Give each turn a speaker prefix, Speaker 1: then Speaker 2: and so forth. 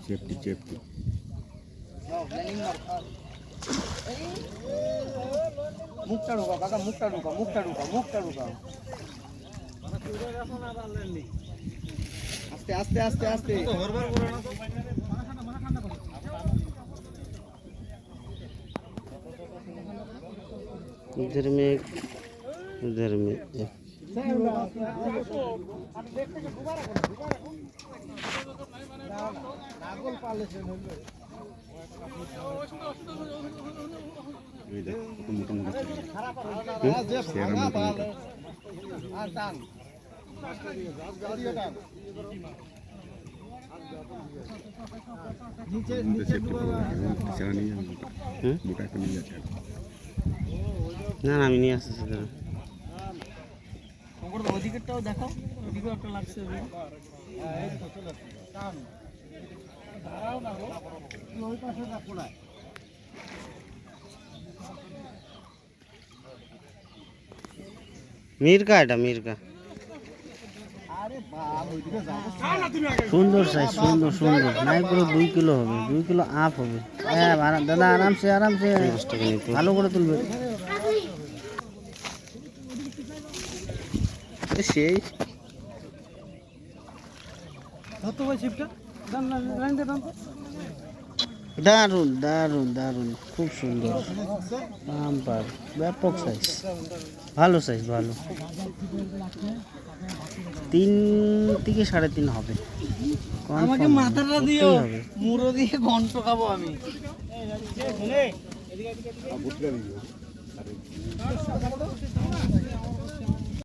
Speaker 1: চেপটি
Speaker 2: মুখটা ঢুকাও কাকা, মুখটা ঢুকাও, আস্তে আস্তে আস্তে আস্তে।
Speaker 3: इधर में एक, उधर में एक। না না আমি নিয়ে আসতেছি দাঁড়া।
Speaker 2: ওদিকেরটাও দেখো, ওদিকেও একটা লাগছে।
Speaker 3: মির্কা, এটা মির্কা। সুন্দর সাইজ, সুন্দর সুন্দর। নাই করে 2 কিলো হবে, 2 কিলো আপ হবে। হ্যাঁ দাদা আরামসে আরামসে ভালো করে তুলবে। সেই দারুন দারুন দারুন, খুব সুন্দর। বাম্পার, ব্যাপক সাইজ, ভালো সাইজ, ভালো। 3 থেকে 3.5 হবে।
Speaker 2: আমাকে মাথাটা দিও, মুড়ো দিয়ে ঘন্ট খাবো আমি।